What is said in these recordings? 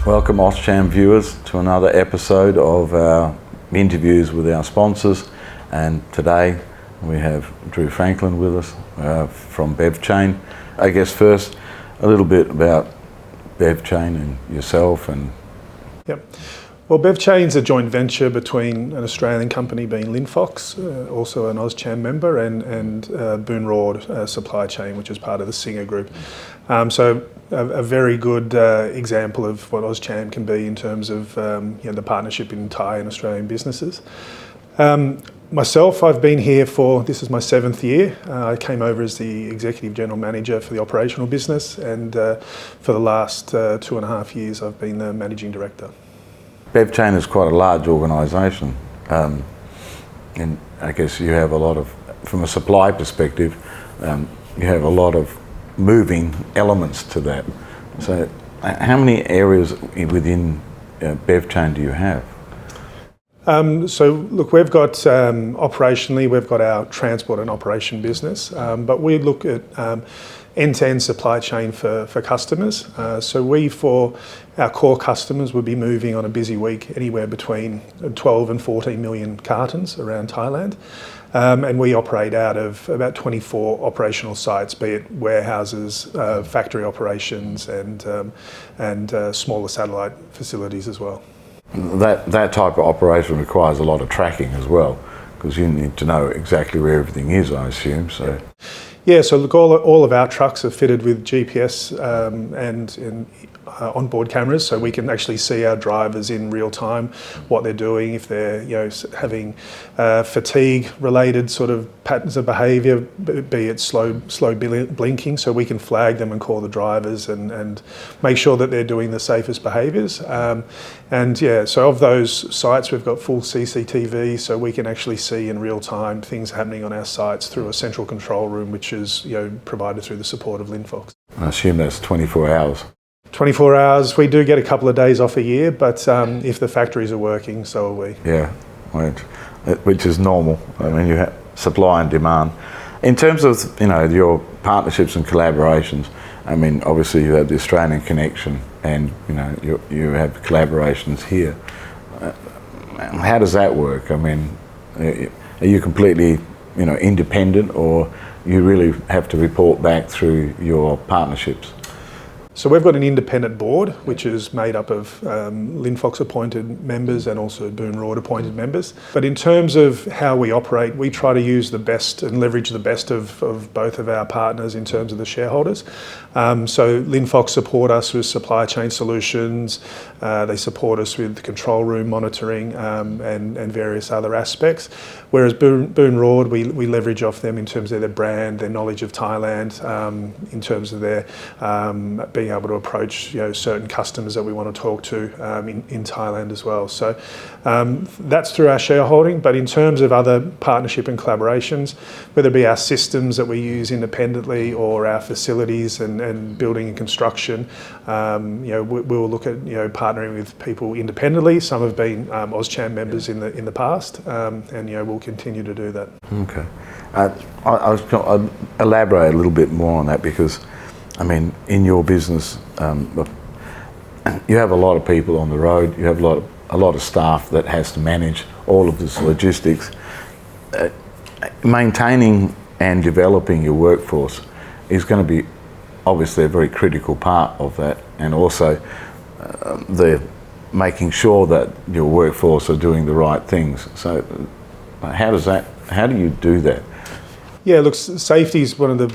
Welcome AustCham viewers to another episode of our interviews with our sponsors, and today we have Drew Franklin with us from BevChain. I guess first a little bit about BevChain and yourself. Yep. Well, BevChain's a joint venture between an Australian company being Linfox, also an AustCham member, and Boon Road Supply Chain, which is part of the Singer Group. So a very good example of what AustCham can be in terms of the partnership in Thai and Australian businesses. Myself, I've been here this is my 7th year. I came over as the Executive General Manager for the operational business, and for the last 2.5 years I've been the Managing Director. BevChain is quite a large organisation, and I guess you have a lot of, from a supply perspective, you have a lot of moving elements to that. So how many areas within BevChain do you have? So look, we've got operationally, we've got our transport and operation business, but we look at end-to-end supply chain for customers. So we, for our core customers, would be moving on a busy week anywhere between 12 and 14 million cartons around Thailand. And we operate out of about 24 operational sites, be it warehouses, factory operations, and smaller satellite facilities as well. That type of operation requires a lot of tracking as well, because you need to know exactly where everything is, I assume. So. Yeah, so look, all of our trucks are fitted with GPS and onboard cameras, so we can actually see our drivers in real time, what they're doing, if they're having fatigue-related sort of patterns of behaviour, be it slow blinking, so we can flag them and call the drivers and make sure that they're doing the safest behaviours. And yeah, so of those sites, we've got full CCTV, so we can actually see in real time things happening on our sites through a central control room, which is provided through the support of Linfox. I assume that's 24 hours. 24 hours. We do get a couple of days off a year, but if the factories are working, so are we. Yeah, which is normal. I mean, you have supply and demand. In terms of your partnerships and collaborations, I mean, obviously you have the Australian connection, and you have collaborations here. How does that work? I mean, are you completely independent, or you really have to report back through your partnerships? So we've got an independent board, which is made up of Linfox appointed members and also Boon Road appointed members. But in terms of how we operate, we try to use the best and leverage the best of both of our partners in terms of the shareholders. So Linfox support us with supply chain solutions, they support us with control room monitoring and various other aspects. Whereas Boon Road, we leverage off them in terms of their brand, their knowledge of Thailand, in terms of their being able to approach certain customers that we want to talk to in Thailand as well. So that's through our shareholding, but in terms of other partnership and collaborations, whether it be our systems that we use independently or our facilities and building and construction, we'll look at partnering with people independently. Some have been AustCham members in the past, and we'll continue to do that. Okay, I'll elaborate a little bit more on that, because I mean, in your business, you have a lot of people on the road. You have a lot of staff that has to manage all of this logistics. Maintaining and developing your workforce is going to be obviously a very critical part of that, and also the making sure that your workforce are doing the right things. So, how do you do that? Yeah, look, safety is one of the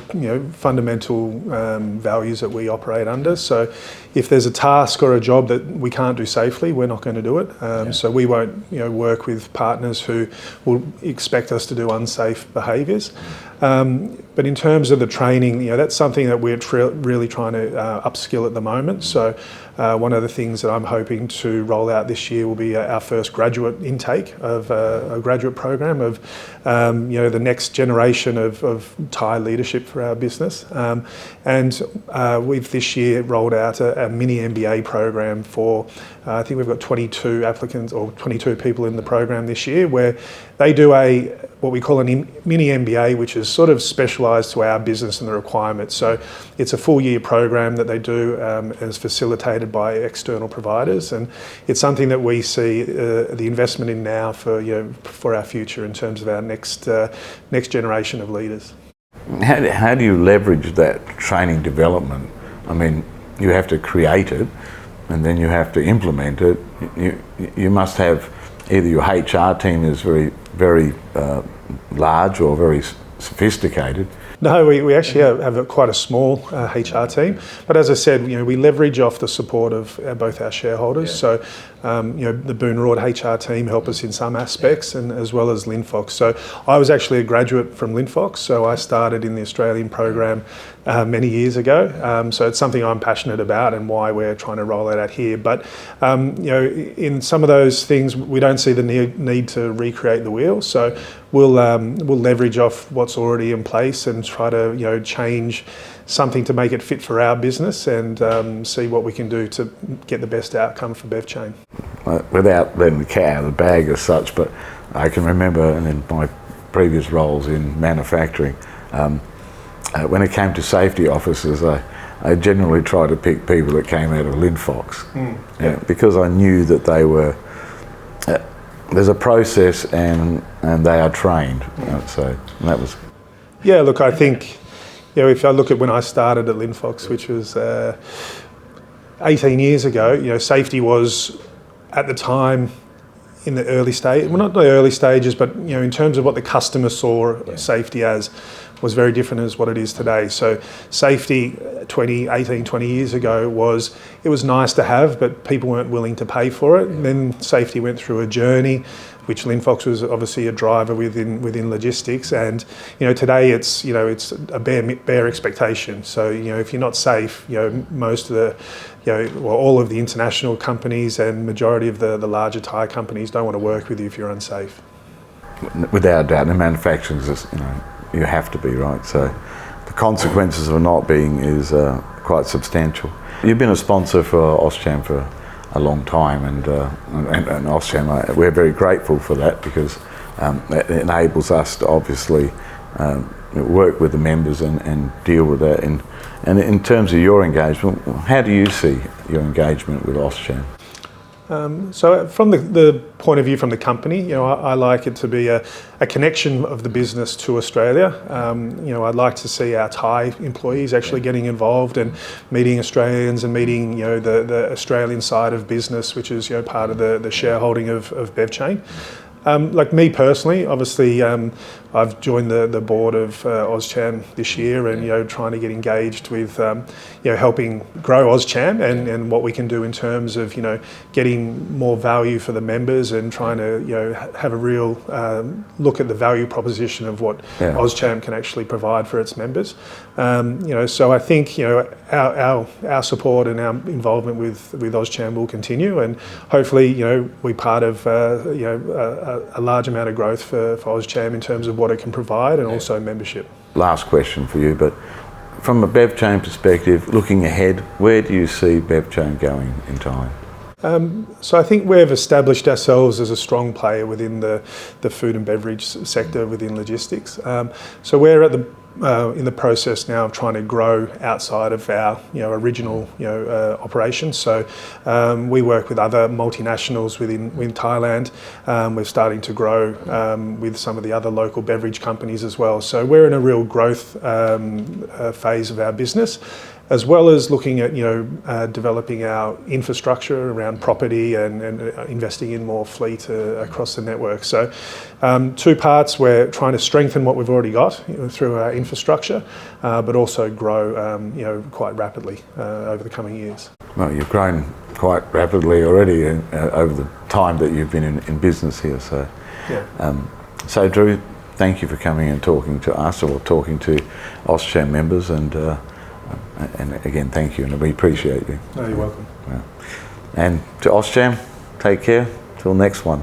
fundamental values that we operate under. So if there's a task or a job that we can't do safely, we're not going to do it. So we won't work with partners who will expect us to do unsafe behaviours. But in terms of the training, that's something that we're really trying to upskill at the moment. So one of the things that I'm hoping to roll out this year will be our first graduate intake of a graduate program of the next generation of Thai leadership for our business. And we've this year rolled out a mini MBA program for, I think we've got 22 applicants or 22 people in the program this year, where they do what we call a mini MBA, which is sort of specialised to our business and the requirements. So it's a full year program that they do and is facilitated by external providers, and it's something that we see the investment in now for our future in terms of our next generation of leaders. How do you leverage that training development? I mean, you have to create it, and then you have to implement it. You must have either your HR team is very large or very sophisticated. No, we actually have quite a small HR team, but as I said, we leverage off the support of both our shareholders. Yeah. So, the Boon Road HR team help us in some aspects, and as well as Linfox. So, I was actually a graduate from Linfox, so I started in the Australian program many years ago. So it's something I'm passionate about, and why we're trying to roll it out here. But in some of those things, we don't see the need to recreate the wheel. So we'll leverage off what's already in place and try to change something to make it fit for our business, and see what we can do to get the best outcome for BevChain. Without letting the cat out of the bag as such, but I can remember in my previous roles in manufacturing, when it came to safety officers, I generally tried to pick people that came out of Linfox, because I knew that they were. There's a process, and they are trained. So that was. Yeah, look, I think, if I look at when I started at Linfox, which was 18 years ago, safety was at the time in the early stage. Well, not the early stages, but in terms of what the customer saw safety as, was very different as what it is today. So safety 20 years ago was nice to have, but people weren't willing to pay for it. And then safety went through a journey, which Linfox was obviously a driver within logistics. And today it's a bare expectation. So if you're not safe, most of all of the international companies and majority of the larger Thai companies don't want to work with you if you're unsafe. Without doubt, in manufacturing, you have to be, right? So the consequences of not being is quite substantial. You've been a sponsor for AustCham for a long time, and AustCham, we're very grateful for that, because it enables us to obviously work with the members and deal with that. And in terms of your engagement, how do you see your engagement with AustCham? So from the point of view from the company, I like it to be a connection of the business to Australia. I'd like to see our Thai employees actually getting involved and meeting Australians and meeting the Australian side of business, which is part of the shareholding of BevChain. Like me personally, obviously, I've joined the board of AustCham this year, and trying to get engaged with helping grow AustCham and what we can do in terms of getting more value for the members, and trying to have a real look at the value proposition of what AustCham can actually provide for its members. So I think our support and our involvement with AustCham will continue, and hopefully we're part of a large amount of growth for AustCham in terms of what it can provide, and also membership. Last question for you, but from a BevChain perspective, looking ahead, where do you see BevChain going in time? So I think we've established ourselves as a strong player within the food and beverage sector within logistics. So we're at in the process now of trying to grow outside of our original operations. So we work with other multinationals within Thailand. We're starting to grow with some of the other local beverage companies as well. So we're in a real growth phase of our business, as well as looking at developing our infrastructure around property and investing in more fleet across the network. So two parts: we're trying to strengthen what we've already got through our infrastructure, but also grow quite rapidly over the coming years. Well, you've grown quite rapidly already over the time that you've been in business here. So, so Drew, thank you for coming and talking to us, or talking to AustCham members, and again, thank you, and we appreciate you. No, you're welcome. And to AustCham, take care. Till next one.